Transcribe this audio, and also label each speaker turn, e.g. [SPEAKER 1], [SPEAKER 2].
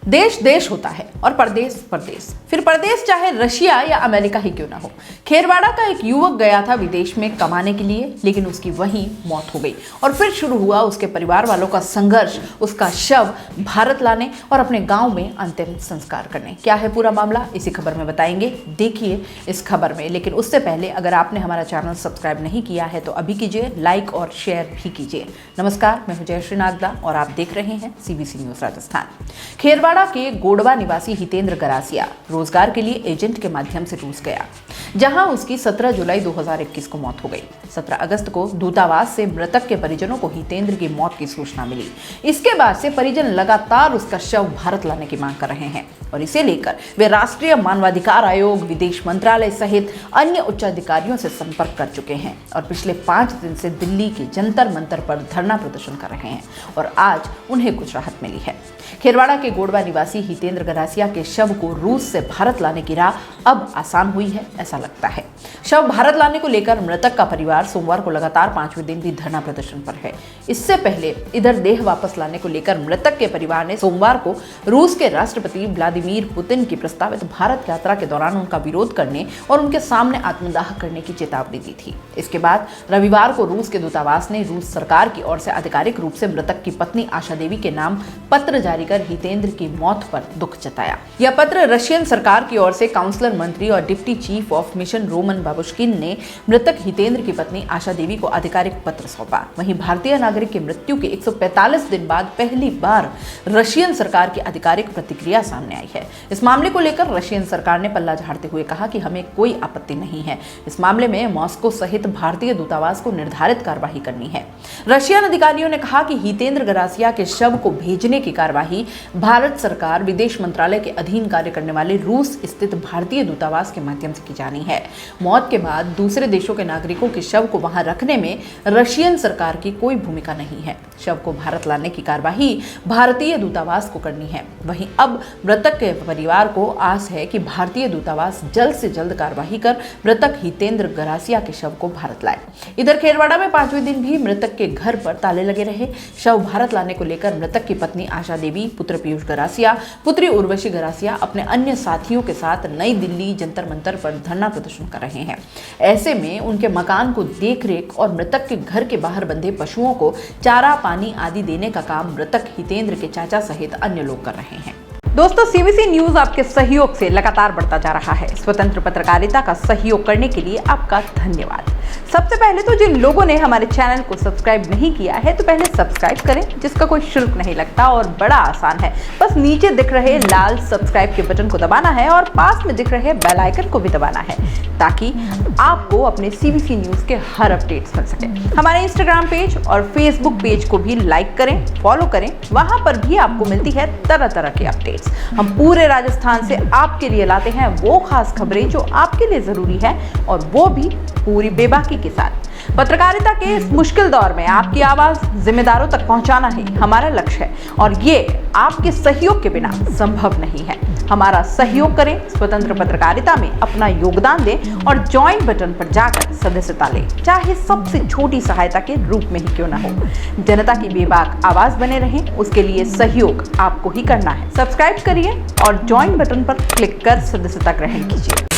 [SPEAKER 1] देश देश होता है और परदेश परदेश, फिर परदेश चाहे रशिया या अमेरिका ही क्यों ना हो। खेरवाड़ा का एक युवक गया था विदेश में कमाने के लिए, लेकिन उसकी वहीं मौत हो गई और फिर शुरू हुआ उसके परिवार वालों का संघर्ष, उसका शव भारत लाने और अपने गांव में अंतिम संस्कार करने। क्या है पूरा मामला, इसी खबर में बताएंगे, देखिए इस खबर में। लेकिन उससे पहले अगर आपने हमारा चैनल सब्सक्राइब नहीं किया है तो अभी कीजिए, लाइक और शेयर भी कीजिए। नमस्कार, मैं हूं जयश्री नागदा और आप देख रहे हैं सीबीसी न्यूज राजस्थान। खेरवाड़ा के गोडवा निवासी हितेंद्र गरासिया रोजगार के लिए एजेंट के माध्यम से रूस गया, जहां उसकी 17 जुलाई 2021 को मौत हो गई। 17 अगस्त को दूतावास से मृतक के परिजनों को हितेंद्र की मौत की सूचना मिली। इसके बाद से परिजन लगातार उसका शव भारत लाने की मांग कर रहे हैं और इसे लेकर वे राष्ट्रीय मानवाधिकार आयोग, विदेश मंत्रालय सहित अन्य उच्चाधिकारियों से संपर्क कर चुके हैं और पिछले 5 दिन से दिल्ली के जंतर मंतर पर धरना प्रदर्शन कर रहे हैं और आज उन्हें कुछ राहत मिली है। खेरवाड़ा के गोडवा निवासी हितेंद्र गरासिया के शव को रूस से भारत लाने की राह अब आसान हुई है, ऐसा लगता है। शव भारत लाने को लेकर मृतक का परिवार सोमवार को लगातार 5वें दिन भी धरना प्रदर्शन पर है। इससे पहले इधर देह वापस लाने को लेकर मृतक के परिवार ने सोमवार को रूस के राष्ट्रपति व्लादिमीर पुतिन की प्रस्तावित भारत यात्रा के दौरान उनका विरोध करने और उनके सामने आत्मदाह करने की चेतावनी दी थी। इसके बाद रविवार को रूस के दूतावास ने रूस सरकार की ओर से आधिकारिक रूप से मृतक की पत्नी आशा देवी के नाम पत्र जारी कर हितेंद्र की मौत पर दुख जताया। यह पत्र रशियन सरकार की ओर से काउंसलर मंत्री और deputy chief of mission Roman Babushkin ने मृतक हितेंद्र की पत्नी आशा देवी को आधिकारिक पत्र सौंपा। वहीं भारतीय नागरिक की मृत्यु के 145 दिन बाद पहली बार रशियन सरकार की आधिकारिक प्रतिक्रिया सामने आई है। इस मामले को लेकर रशियन सरकार ने पल्ला झाड़ते हुए कहा कि हमें कोई आपत्ति नहीं है। इस मामले में मॉस्को सहित भारतीय दूतावास को निर्धारित कार्यवाही करनी है। रशियन अधिकारियों ने कहा कि हितेंद्र गरासिया के शव को भेजने की कार्यवाही भारत सरकार विदेश मंत्रालय के अधीन कार्य करने वाले रूस स्थित भारतीय दूतावास के माध्यम से की जानी है। मौत के बाद दूसरे देशों के नागरिकों के शव को वहां रखने में रशियन सरकार की कोई भूमिका नहीं है। शव को भारत लाने की कार्यवाही भारतीय दूतावास को करनी है। वहीं अब मृतक के परिवार को आस है कि भारतीय दूतावास जल्द से जल्द कार्यवाही कर मृतक हितेंद्र गरासिया के शव को भारत लाए। इधर खेरवाड़ा में 5वें दिन भी मृतक के घर पर ताले लगे रहे। शव भारत लाने को लेकर मृतक की पत्नी आशा देवी, पुत्र पीयूष गरासिया, पुत्री उर्वशी गरासिया अपने अन्य साथियों के साथ नई दिल्ली जंतर मंतर पर धरना प्रदर्शन कर रहे हैं। ऐसे में उनके मकान को देखरेख और मृतक के घर के बाहर बंधे पशुओं को चारा पानी आदि देने का काम मृतक हितेंद्र के चाचा सहित अन्य लोग कर रहे हैं। दोस्तों, सीबीसी न्यूज आपके सहयोग से लगातार बढ़ता जा रहा है। स्वतंत्र पत्रकारिता का सहयोग करने के लिए आपका धन्यवाद। सबसे पहले तो जिन लोगों ने हमारे चैनल को सब्सक्राइब नहीं किया है तो पहले सब्सक्राइब करें, जिसका कोई शुल्क नहीं लगता और बड़ा आसान है। बस नीचे दिख रहे लाल सब्सक्राइब के बटन को दबाना है और पास में दिख रहे बेल आइकन को भी दबाना है, ताकि आपको अपने सीबीसी न्यूज के हर अपडेट्स मिल सके। हमारे इंस्टाग्राम पेज और फेसबुक पेज को भी लाइक करें, फॉलो करें, वहां पर भी आपको मिलती है तरह तरह की अपडेट्स। हम पूरे राजस्थान से आपके लिए लाते हैं वो खास खबरें जो आपके लिए जरूरी है, और वो भी पूरी बेबाकी के साथ। पत्रकारिता के इस मुश्किल दौर में आपकी आवाज जिम्मेदारों तक पहुंचाना ही हमारा लक्ष्य है और ये आपके सहयोग के बिना संभव नहीं है। हमारा सहयोग करें, स्वतंत्र पत्रकारिता में अपना योगदान दें और ज्वाइन बटन पर जाकर सदस्यता लें, चाहे सबसे छोटी सहायता के रूप में ही क्यों ना हो। जनता की बेबाक आवाज बने रहें, उसके लिए सहयोग आपको ही करना है। सब्सक्राइब करिए और ज्वाइन बटन पर क्लिक कर सदस्यता ग्रहण कीजिए।